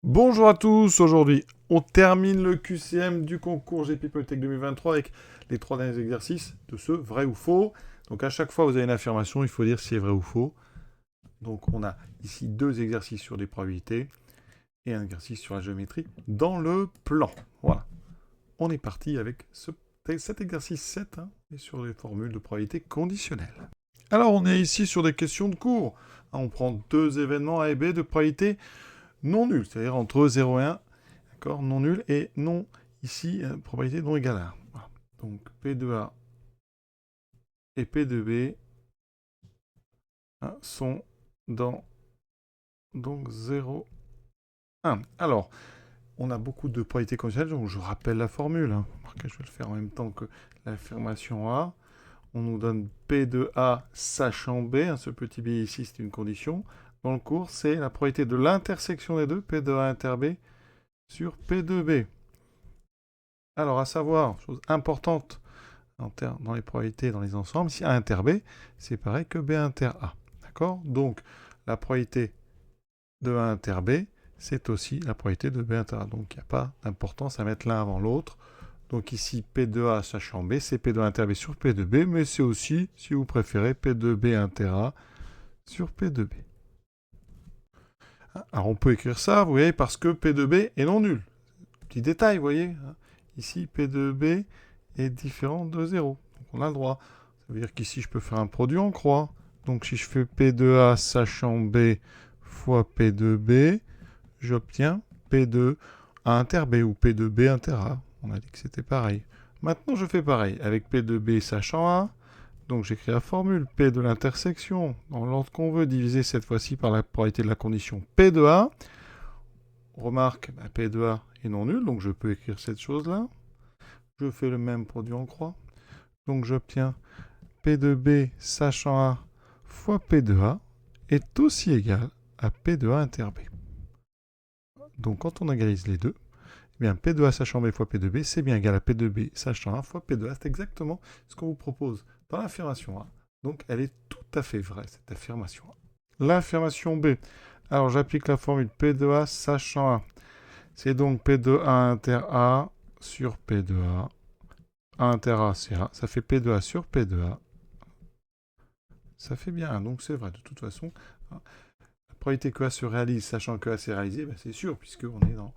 Bonjour à tous, aujourd'hui on termine le QCM du concours GP Polytech 2023 avec les 3 derniers exercices de ce vrai ou faux. Donc à chaque fois vous avez une affirmation, il faut dire si c'est vrai ou faux. Donc on a ici 2 exercices sur des probabilités et un exercice sur la géométrie dans le plan. Voilà, on est parti avec cet exercice 7 et sur les formules de probabilité conditionnelle. Alors on est ici sur des questions de cours. On prend 2 événements A et B de probabilité non nulle, c'est-à-dire entre 0 et 1. D'accord, non nul et non, ici, probabilité non égale à 1. Voilà. Donc P de A et P de B sont dans donc 0, 1. Alors, on a beaucoup de probabilités conditionnelles, donc je rappelle la formule. Je vais le faire en même temps que l'affirmation A. On nous donne P de A sachant B. Ce petit B ici, c'est une condition. Dans le cours, c'est la probabilité de l'intersection des deux, P de A inter B, sur P de B. Alors, à savoir, chose importante, dans les probabilités, dans les ensembles, si A inter B, c'est pareil que B inter A. D'accord? Donc, la probabilité de A inter B, c'est aussi la probabilité de B inter A. Donc, il n'y a pas d'importance à mettre l'un avant l'autre. Donc ici, P de A sachant B, c'est P de A inter B sur P de B, mais c'est aussi, si vous préférez, P de B inter A sur P de B. Alors, on peut écrire ça, vous voyez, parce que P de B est non nul. Petit détail, vous voyez. Ici, P de B est différent de 0. Donc, on a le droit. Ça veut dire qu'ici, je peux faire un produit en croix. Donc, si je fais P de A sachant B fois P de B, j'obtiens P de A inter B ou P de B inter A. On a dit que c'était pareil. Maintenant, je fais pareil avec P de B sachant A. Donc, j'écris la formule P de l'intersection dans l'ordre qu'on veut, diviser cette fois-ci par la probabilité de la condition P de A. Remarque, P de A est non nul, donc je peux écrire cette chose-là. Je fais le même produit en croix. Donc, j'obtiens P de B sachant A fois P de A est aussi égal à P de A inter B. Donc quand on égalise les deux, eh bien P de A sachant B fois P de B, c'est bien égal à P de B sachant A fois P de A. C'est exactement ce qu'on vous propose dans l'affirmation A. Donc elle est tout à fait vraie, cette affirmation A. L'affirmation B. Alors j'applique la formule P de A sachant A. C'est donc P de A inter A sur P de A. A inter A, c'est A. Ça fait P de A sur P de A. Ça fait bien 1, donc c'est vrai. De toute façon, la probabilité que A se réalise, sachant que A s'est réalisé, ben c'est sûr, puisqu'on est dans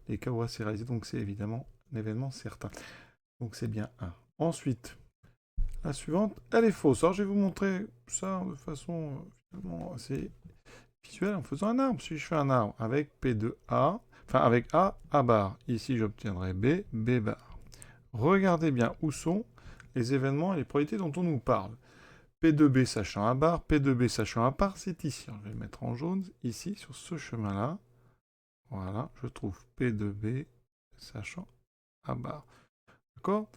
les cas où A s'est réalisé, donc c'est évidemment un événement certain. Donc c'est bien 1. Ensuite, la suivante, elle est fausse. Alors je vais vous montrer ça de façon finalement assez visuelle en faisant un arbre. Si je fais un arbre avec P de A, enfin avec A bar, ici j'obtiendrai B, B bar. Regardez bien où sont les événements et les probabilités dont on nous parle. P de B sachant A bar, P de B sachant A bar, c'est ici. Alors, je vais le mettre en jaune, ici, sur ce chemin-là. Voilà, je trouve P de B sachant A bar. D'accord?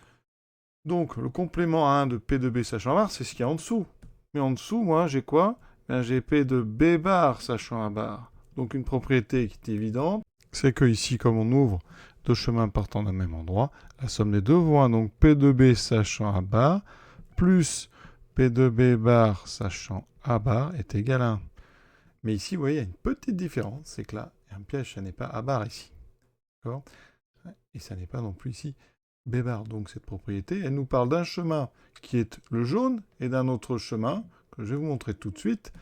Donc, le complément à 1 de P de B sachant A bar, c'est ce qu'il y a en dessous. Mais en dessous, moi, j'ai quoi? Ben, j'ai P de B bar sachant A bar. Donc, une propriété qui est évidente, c'est que ici, comme on ouvre deux chemins partant d'un même endroit, la somme des deux vaut 1. Donc, P de B sachant A bar plus P de B bar sachant A bar est égal à 1. Mais ici, vous voyez, il y a une petite différence, c'est que là, il y a un piège, ça n'est pas A bar ici. D'accord? Et ça n'est pas non plus ici B bar. Donc cette propriété, elle nous parle d'un chemin qui est le jaune et d'un autre chemin, que je vais vous montrer tout de suite,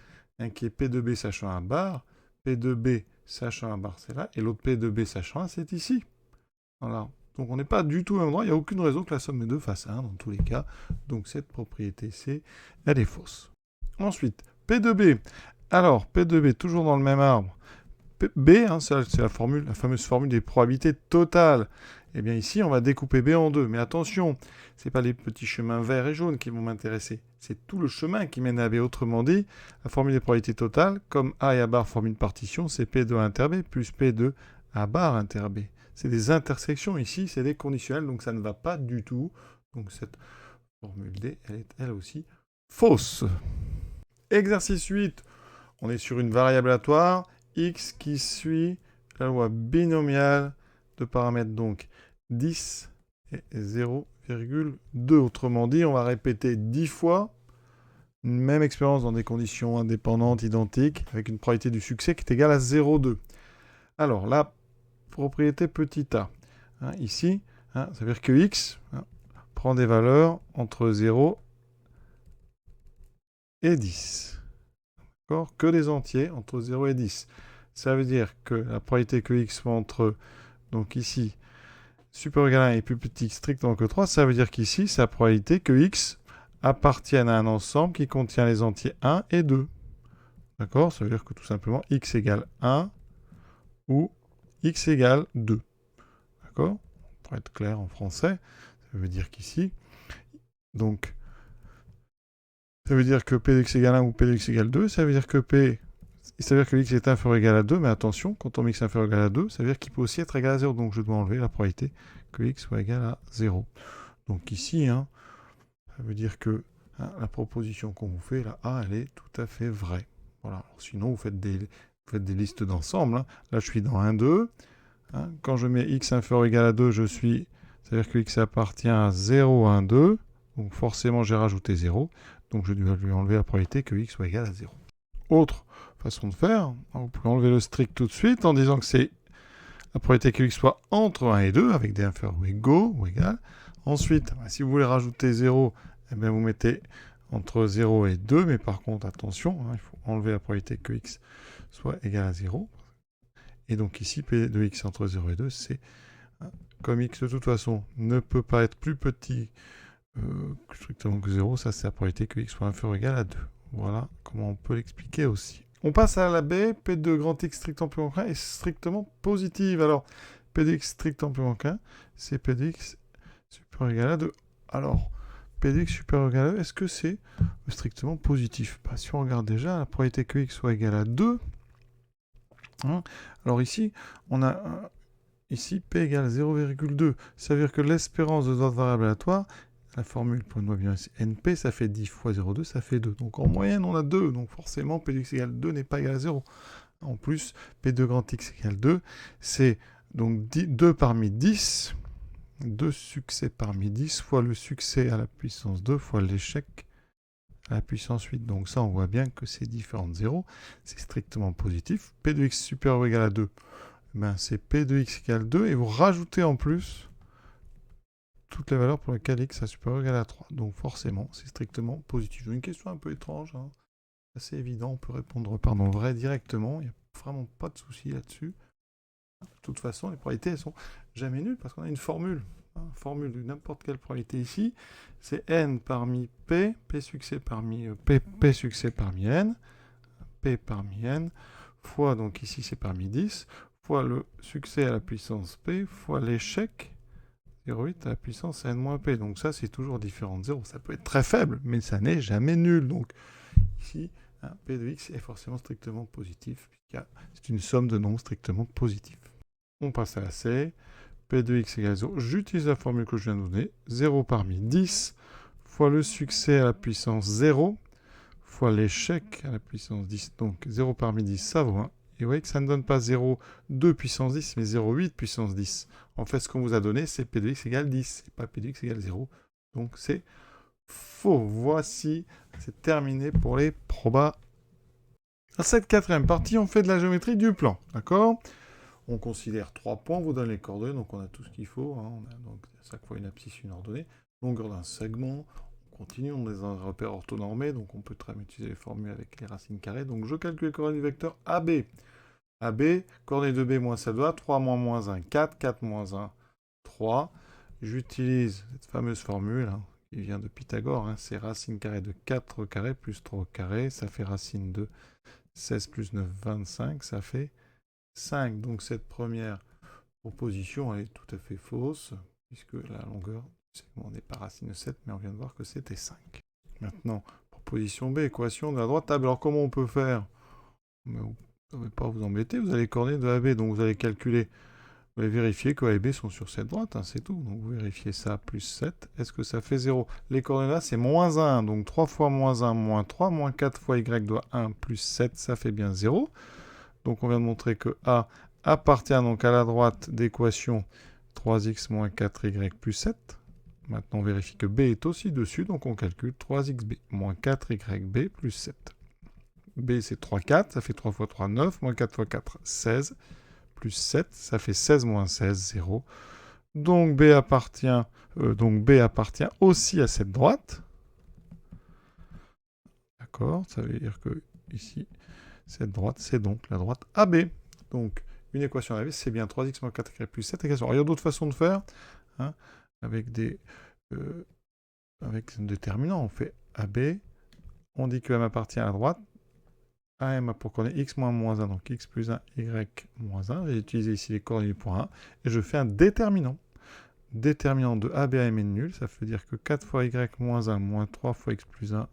qui est P de B sachant A bar, P de B sachant A bar c'est là, et l'autre P de B sachant A c'est ici. Voilà. Donc on n'est pas du tout au même endroit, il n'y a aucune raison que la somme des deux fasse 1 dans tous les cas. Donc cette propriété C, elle est fausse. Ensuite, P de B. Alors, P de B, toujours dans le même arbre. B, c'est la fameuse formule des probabilités totales. Eh bien ici, on va découper B en deux. Mais attention, ce n'est pas les petits chemins verts et jaunes qui vont m'intéresser. C'est tout le chemin qui mène à B. Autrement dit, la formule des probabilités totales, comme A et A bar forment une partition, c'est P de A inter B plus P de A bar inter B. C'est des intersections ici, c'est des conditionnels, donc ça ne va pas du tout. Donc cette formule D, elle est elle aussi fausse. Exercice 8, on est sur une variable aléatoire, x qui suit la loi binomiale de paramètres donc 10 et 0,2. Autrement dit, on va répéter 10 fois une même expérience dans des conditions indépendantes, identiques, avec une probabilité du succès qui est égale à 0,2. Alors, la propriété petit a, hein, ici, hein, ça veut dire que x prend des valeurs entre 0 et 10. D'accord? Que des entiers entre 0 et 10. Ça veut dire que la probabilité que x soit entre, donc ici, supérieur ou égal à 1 et plus petit strictement que 3, ça veut dire qu'ici, c'est la probabilité que x appartienne à un ensemble qui contient les entiers 1 et 2. D'accord? Ça veut dire que tout simplement, x égale 1 ou x égale 2. D'accord? Pour être clair en français, ça veut dire qu'ici, donc, ça veut dire que p de x égale 1 ou p de x égale 2, ça veut dire que ça veut dire que x est inférieur ou égal à 2, mais attention, quand on met x inférieur ou égal à 2, ça veut dire qu'il peut aussi être égal à 0, donc je dois enlever la probabilité que x soit égal à 0. Donc ici, hein, ça veut dire que la proposition qu'on vous fait, la A, elle est tout à fait vraie. Voilà. Alors, sinon, vous faites des listes d'ensemble. Hein. Là, je suis dans 1, 2. Hein. Quand je mets x inférieur ou égal à 2, ça veut dire que x appartient à 0, 1, 2. Donc forcément, j'ai rajouté 0. Donc je dois lui enlever la probabilité que x soit égal à 0. Autre façon de faire, vous pouvez enlever le strict tout de suite en disant que c'est la probabilité que x soit entre 1 et 2, avec des inférieurs ou égaux ou égal. Ensuite, si vous voulez rajouter 0, eh bien vous mettez entre 0 et 2, mais par contre, attention, hein, il faut enlever la probabilité que x soit égal à 0. Et donc ici, p de x entre 0 et 2, c'est comme x de toute façon ne peut pas être plus petit strictement que 0, ça c'est la probabilité que x soit inférieur ou égal à 2. Voilà comment on peut l'expliquer aussi. On passe à la B, p de grand x strictement plus grand qu'un est strictement positive. Alors, p de x strictement plus grand qu'un, c'est p de x supérieur ou égal à 2. Alors, p de x supérieur ou égal à 2, est-ce que c'est strictement positif? Si on regarde déjà, la probabilité que x soit égal à 2, hein, alors ici, on a ici p égale 0,2. Ça veut dire que l'espérance de notre variable aléatoire, la formule pour une loi bien ici, NP, ça fait 10 fois 0,2, ça fait 2. Donc en moyenne, on a 2. Donc forcément, P de x égale 2 n'est pas égal à 0. En plus, P de grand x égale 2, c'est donc 2 parmi 10, 2 succès parmi 10, fois le succès à la puissance 2, fois l'échec à la puissance 8. Donc ça, on voit bien que c'est différent de 0. C'est strictement positif. P de x supérieur ou égal à 2, ben, c'est P de x égale 2, et vous rajoutez en plus toutes les valeurs pour lesquelles x est supérieur ou égal à 3. Donc forcément, c'est strictement positif. Une question un peu étrange, hein. Assez évident, on peut répondre vrai directement, il n'y a vraiment pas de souci là-dessus. De toute façon, les probabilités, elles sont jamais nulles, parce qu'on a une formule. Formule de n'importe quelle probabilité ici, c'est n parmi p, p succès parmi p succès parmi n, p parmi n, fois, donc ici c'est parmi 10, fois le succès à la puissance p, fois l'échec 0,8 à la puissance n-p. Donc ça, c'est toujours différent de 0. Ça peut être très faible, mais ça n'est jamais nul. Donc ici, p de x est forcément strictement positif, puisque c'est une somme de nombres strictement positifs. On passe à la C. P de x égale 0. J'utilise la formule que je viens de donner. 0 parmi 10 fois le succès à la puissance 0 fois l'échec à la puissance 10. Donc 0 parmi 10, ça vaut 1. Et vous voyez que ça ne donne pas 0,2 puissance 10, mais 0,8 puissance 10. En fait, ce qu'on vous a donné, c'est P de x égale 10, et pas P de x égale 0. Donc c'est faux. Voici, c'est terminé pour les probas. À cette quatrième partie, on fait de la géométrie du plan. D'accord? On considère 3 points, on vous donne les coordonnées, donc on a tout ce qu'il faut. Hein. On a donc à chaque fois une abscisse, une ordonnée. Longueur d'un segment. On continue, on est dans un repère orthonormé, donc on peut très bien utiliser les formules avec les racines carrées. Donc je calcule les coordonnées du vecteur AB. AB, coordonnées de B moins ça doit, 3 moins 1, 4, 4 moins 1, 3. J'utilise cette fameuse formule, hein, qui vient de Pythagore, hein, c'est racine carrée de 4 carré plus 3 carré, ça fait racine de 16 plus 9, 25, ça fait 5. Donc cette première proposition, elle est tout à fait fausse, puisque la longueur du segment n'est pas racine de 7, mais on vient de voir que c'était 5. Maintenant, proposition B, équation de la droite table. Alors comment on peut faire? Vous ne devez pas vous embêter, vous allez les coordonnées de AB, donc vous allez calculer, vous allez vérifier que A et B sont sur cette droite, hein, c'est tout. Donc vous vérifiez ça, plus 7, est-ce que ça fait 0? Les coordonnées là, c'est moins 1, donc 3 fois moins 1, moins 3, moins 4 fois Y doit 1, plus 7, ça fait bien 0. Donc on vient de montrer que A appartient donc à la droite d'équation 3x moins 4y plus 7. Maintenant on vérifie que B est aussi dessus, donc on calcule 3xb moins 4yb plus 7. B c'est 3, 4, ça fait 3 fois 3, 9, moins 4 fois 4, 16, plus 7, ça fait 16 moins 16, 0. Donc B appartient aussi à cette droite. D'accord, ça veut dire que ici, cette droite, c'est donc la droite AB. Donc, une équation AB, c'est bien 3x moins 4y plus 7 égale 0. Alors, il y a d'autres façons de faire, hein, avec un déterminant. On fait AB, on dit que M appartient à la droite, AM a pour coordonnée x moins moins 1, donc x plus 1, y moins 1. J'ai utilisé ici les coordonnées du point 1, et je fais un déterminant. Déterminant de AB à M est nul, ça veut dire que 4 fois y moins 1 moins 3 fois x plus 1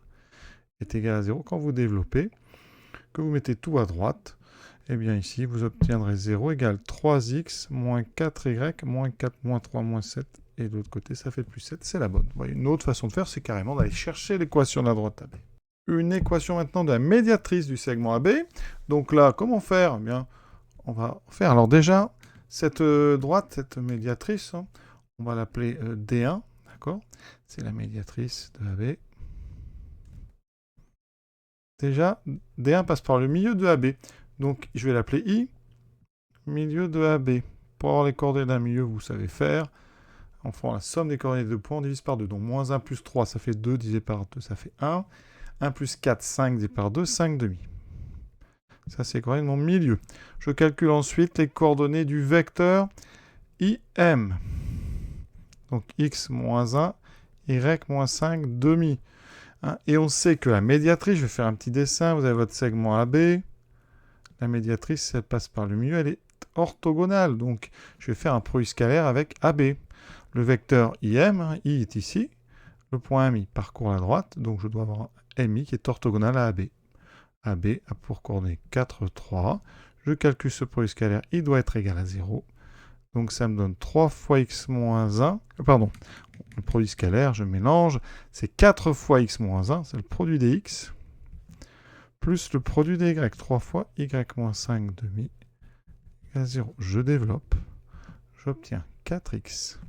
est égal à 0. Quand vous développez, que vous mettez tout à droite, et bien ici, vous obtiendrez 0 égale 3x moins 4y moins 4 moins 3 moins 7. Et de l'autre côté, ça fait plus 7. C'est la bonne. Vous voyez, une autre façon de faire, c'est carrément d'aller chercher l'équation de la droite AB. Une équation maintenant de la médiatrice du segment AB. Donc là, comment faire? Eh bien, on va faire. Alors déjà, cette droite, cette médiatrice, hein, on va l'appeler D1. D'accord? C'est la médiatrice de AB. Déjà, D1 passe par le milieu de AB. Donc, je vais l'appeler I, milieu de AB. Pour avoir les coordonnées d'un milieu, vous savez faire. En faisant la somme des coordonnées de points, on divise par 2. Donc, moins 1 plus 3, ça fait 2, divisé par 2, ça fait 1. 1 plus 4, 5, divisé par 2, 5 demi. Ça, c'est les coordonnées de mon milieu. Je calcule ensuite les coordonnées du vecteur IM. Donc, x moins 1, y moins 5 demi. Hein, et on sait que la médiatrice, je vais faire un petit dessin, vous avez votre segment AB. La médiatrice, elle passe par le milieu, elle est orthogonale. Donc, je vais faire un produit scalaire avec AB. Le vecteur IM, hein, I est ici. Le point MI parcourt à droite, donc je dois avoir un MI qui est orthogonal à AB. AB a pour coordonnées 4, 3. Je calcule ce produit scalaire, il doit être égal à 0. Donc, ça me donne 3 fois x moins 1. Pardon, le produit scalaire, je mélange. C'est 4 fois x moins 1, c'est le produit des x. Plus le produit des y, 3 fois y moins 5 demi égale 0. Je développe, j'obtiens 4x.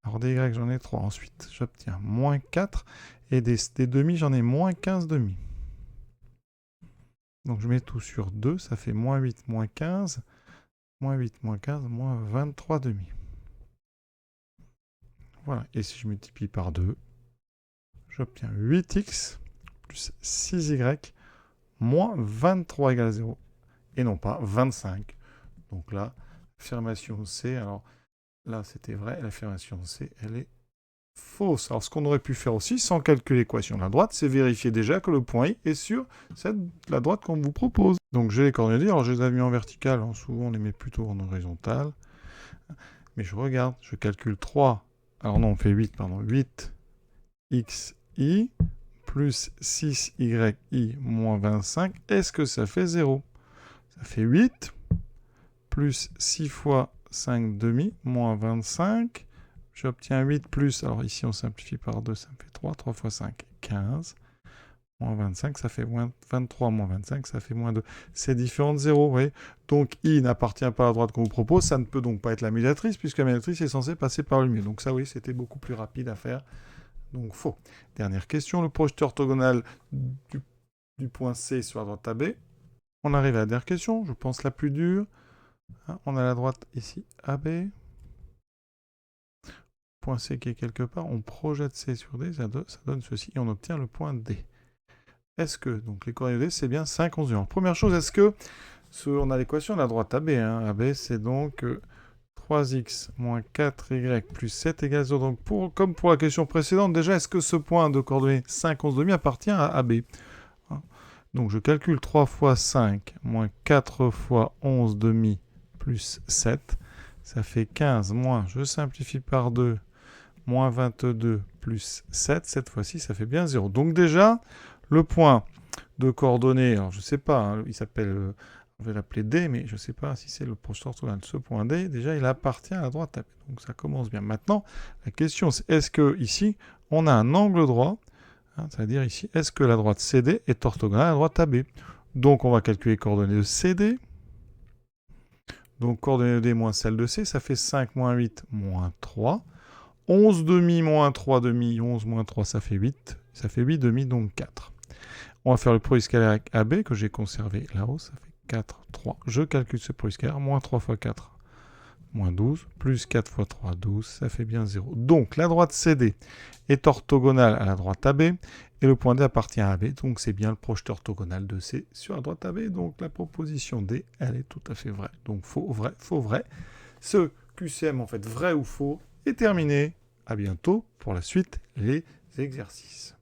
Alors des y, j'en ai 3. Ensuite, j'obtiens moins 4. Et des demi, j'en ai moins 15 demi. Donc je mets tout sur 2, ça fait moins 8, moins 15. Moins 8, moins 15, moins 23 demi. Voilà, et si je multiplie par 2, j'obtiens 8x plus 6y moins 23 égale 0, et non pas 25. Donc là, l'affirmation C, alors là c'était vrai, l'affirmation C, elle est fausse. Alors ce qu'on aurait pu faire aussi, sans calculer l'équation de la droite, c'est vérifier déjà que le point I est sur la droite qu'on vous propose. Donc j'ai les coordonnées, alors je les ai mis en verticale, alors souvent on les met plutôt en horizontale. Mais je regarde, je calcule 3, alors non on fait 8, pardon, 8xi plus 6yi moins 25, est-ce que ça fait 0? Ça fait 8 plus 6 fois 5 demi moins 25. J'obtiens 8 plus, alors ici on simplifie par 2, ça me fait 3. 3 fois 5, 15. Moins 25, ça fait moins 23. Moins 25, ça fait moins 2. C'est différent de 0, vous voyez. Donc I n'appartient pas à la droite qu'on vous propose. Ça ne peut donc pas être la médiatrice, puisque la médiatrice est censée passer par le milieu. Donc ça, oui, c'était beaucoup plus rapide à faire. Donc faux. Dernière question, le projeté orthogonal du point C sur la droite AB. On arrive à la dernière question, je pense la plus dure. Hein, on a la droite ici, AB. Point C qui est quelque part, on projette C sur D, ça donne ceci, et on obtient le point D. Est-ce que, donc les coordonnées D, c'est bien 5, 11, 1. Première chose, est-ce que, on a l'équation de la droite AB, hein, AB c'est donc 3x moins 4y plus 7 égale 0. Donc comme pour la question précédente, déjà, est-ce que ce point de coordonnées 5, 11 demi appartient à AB? Hein, donc je calcule 3 fois 5 moins 4 fois 11 demi plus 7. Ça fait 15 moins, je simplifie par 2, moins 22 plus 7. Cette fois-ci, ça fait bien 0. Donc déjà, le point de coordonnées, alors je ne sais pas, hein, il s'appelle... on va l'appeler D, mais je ne sais pas si c'est le projeté orthogonal de ce point D. Déjà, il appartient à la droite AB. Donc ça commence bien. Maintenant, la question c'est, est-ce que ici, on a un angle droit, hein, c'est-à-dire ici, est-ce que la droite CD est orthogonale à la droite AB? Donc on va calculer les coordonnées de CD. Donc coordonnées de D moins celle de C, ça fait 5 moins 8 moins 3. 11 demi moins 3 demi, 11 moins 3, ça fait 8. Ça fait 8 demi, donc 4. On va faire le produit scalaire avec AB, que j'ai conservé là-haut, ça fait 4, 3. Je calcule ce produit scalaire. Moins 3 fois 4, moins 12. Plus 4 fois 3, 12. Ça fait bien 0. Donc, la droite CD est orthogonale à la droite AB. Et le point D appartient à AB. Donc, c'est bien le projeté orthogonal de C sur la droite AB. Donc, la proposition D, elle est tout à fait vraie. Donc, faux, vrai, faux, vrai. Ce QCM, en fait, vrai ou faux, est terminé. À bientôt pour la suite, les exercices.